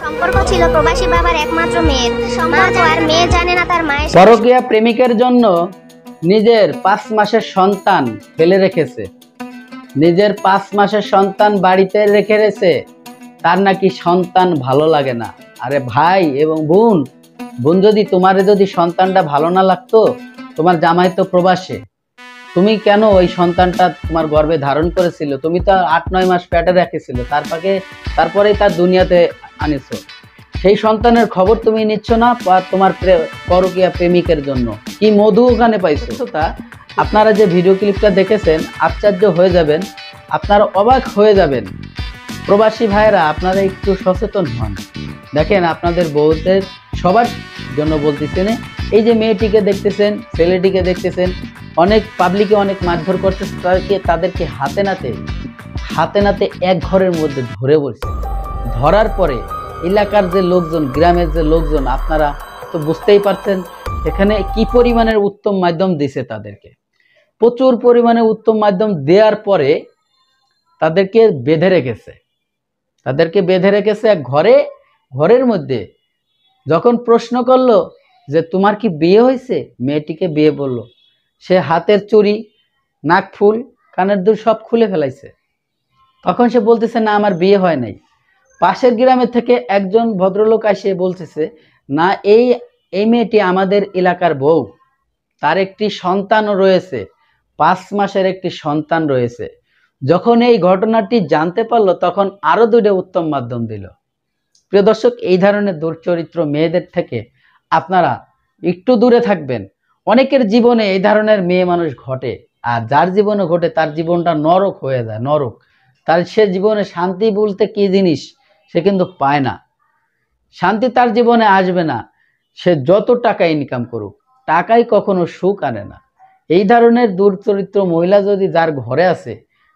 সম্পর্ক ছিল প্রবাসী বাবার একমাত্র মেয়ের সম্পর্ক, আর মেয়ে জানে না তার মায়ের। পরকীয়া প্রেমিকের জন্য নিজের 5 মাসের সন্তান ফেলে রেখেছে, নিজের 5 মাসের সন্তান বাড়িতে রেখে রেখেছে, তার নাকি সন্তান ভালো লাগে না। আরে ভাই এবং বোন, যদি তোমার যদি সন্তানটা ভালো না লাগতো, তোমার জামাই তো প্রবাসে, তুমি কেন ওই সন্তানটা তোমার গর্ভে ধারণ করেছিল? তুমি তো 8-9 মাস পেটে রেখেছিল, তারপরেই তার দুনিয়াতে আনিছো। সেই সন্তানের খবর তুমি নিচ্ছ না, বা তোমার পরকীয়া প্রেমিকের জন্য কি মধু ওখানে পাইছো। তা আপনারা যে ভিডিও ক্লিপটা দেখেছেন, আশ্চর্য হয়ে যাবেন, আপনারা অবাক হয়ে যাবেন। প্রবাসী ভাইয়েরা, আপনারা একটু সচেতন হন। দেখেন, আপনাদের বউদের সবার জন্য বলতেছেন, এই যে মেয়েটিকে দেখতেছেন, ছেলেটিকে দেখতেছেন, অনেক পাবলিকে অনেক মারধর করছে, তাদেরকে হাতে নাতে এক ঘরের মধ্যে ধরে বলছে। ধরার পরে এলাকার যে লোকজন, গ্রামের যে লোকজন, আপনারা তো বুঝতেই পারছেন এখানে কি পরিমাণের উত্তম মাধ্যম দিছে তাদেরকে। প্রচুর পরিমাণে উত্তম মাধ্যম দেওয়ার পরে তাদেরকে বেঁধে রেখেছে এক ঘরের মধ্যে। যখন প্রশ্ন করলো যে তোমার কি বিয়ে হয়েছে, মেয়েটিকে বিয়ে বললো, সে হাতের চুড়ি, নাকফুল, কানের দুল সব খুলে ফেলাইছে। তখন সে বলতেছে, না আমার বিয়ে হয় নাই। পাশের গ্রামের থেকে একজন ভদ্রলোক এসে বলতেছে, না এই মেয়েটি আমাদের এলাকার বউ, তার একটি সন্তানও রয়েছে, 5 মাসের একটি সন্তান রয়েছে। যখন এই ঘটনাটি জানতে পারলো, তখন আরো 2টা উত্তম মাধ্যম দিল। প্রিয় দর্শক, এই ধরনের দুর্চরিত্র মেয়েদের থেকে আপনারা একটু দূরে থাকবেন। অনেকের জীবনে এই ধরনের মেয়ে মানুষ ঘটে, আর যার জীবনে ঘটে তার জীবনটা নরক হয়ে যায়, নরক। তার সে জীবনে শান্তি বলতে কি জিনিস সে কিন্তু পায় না, শান্তি তার জীবনে আসবে না। সে যত টাকা ইনকাম করুক, টাকাই কখনো সুখ আনে না। এই ধরনের দুর্চরিত্র মহিলা যদি যার ঘরে আছে,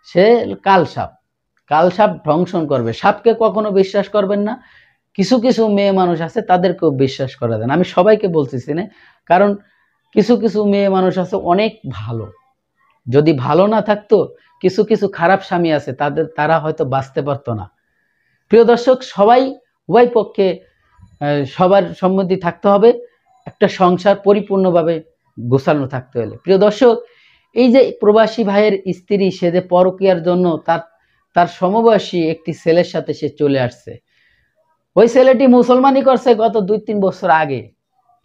সে কালসাপ ধ্বংসন করবে। সাপকে কখনো বিশ্বাস করবেন না। কিছু কিছু মেয়ে মানুষ আছে, তাদেরকেও বিশ্বাস করা যায় না। আমি সবাইকে বলতেছি না, কারণ কিছু কিছু মেয়ে মানুষ আছে অনেক ভালো। যদি ভালো না থাকতো, কিছু খারাপ স্বামী আছে, তারা হয়তো বাঁচতে পারতো না। প্রিয় দর্শক, উভয় পক্ষে সবার সম্মতি থাকতে হবে, একটা সংসার পরিপূর্ণভাবে গোছানো থাকতে হলে। প্রিয় দর্শক, এই যে প্রবাসী ভাইয়ের স্ত্রী, সে যে পরকীয়ার জন্য তার সমবয়সী একটি ছেলের সাথে সে চলে আসছে। ওই ছেলেটি মুসলমানি করছে গত 2-3 বছর আগে।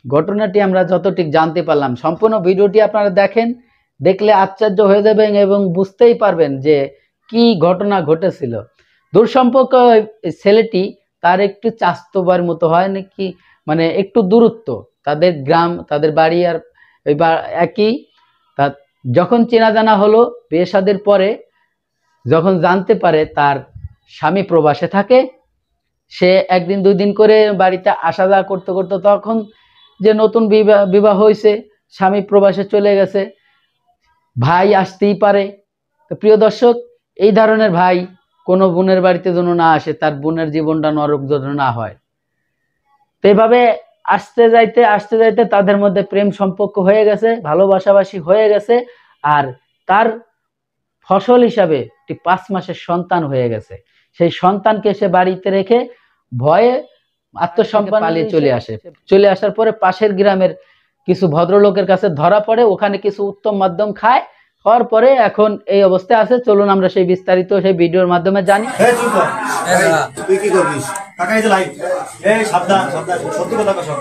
ঘটনাটি আমরা যতটুকু জানতে পারলাম, সম্পূর্ণ ভিডিওটি আপনারা দেখলে আশ্চর্য হয়ে যাবেন এবং বুঝতেই পারবেন যে কি ঘটনা ঘটেছিল। দূরসম্পর্ক ছেলেটি, তার একটু চাস্তবার মতো হয় নাকি, মানে একটু দূরত্ব, তাদের গ্রাম, তাদের বাড়ি আর একই। যখন চেনা জানা হলো, বিয়ে শাদীর পরে যখন জানতে পারে তার স্বামী প্রবাসে থাকে, সে 1-2 দিন করে বাড়িতে আসা যাওয়া করতে করতে, তখন যে নতুন বিবাহ হয়েছে, স্বামী প্রবাসে চলে গেছে, ভাই আসতেই পারে। তো প্রিয় দর্শক, এই ধরনের ভাই কোনো বোনের বাড়িতে যেন না আসে, তার বোনের জীবনটা নরক যেন না হয়। তো এইভাবে আসতে যাইতে তাদের মধ্যে প্রেম সম্পর্ক হয়ে গেছে, ভালোবাসাবাসি হয়ে গেছে, আর তার ফসল হিসাবে একটি 5 মাসের সন্তান হয়ে গেছে। সেই সন্তানকে সে বাড়িতে রেখে ভয়ে আত্মসম্মান পালিয়ে চলে আসার পরে পাশের গ্রামের কিছু ভদ্রলোকের কাছে ধরা পড়ে, ওখানে কিছু উত্তম মাধ্যম খাওয়ার পরে এখন এই অবস্থায় আছে। চলুন আমরা সেই বিস্তারিত সেই ভিডিওর মাধ্যমে জানি। তুই কি করবিস? কাকা এই যে লাইভ, এই সাবধান, সত্যি কথা কও।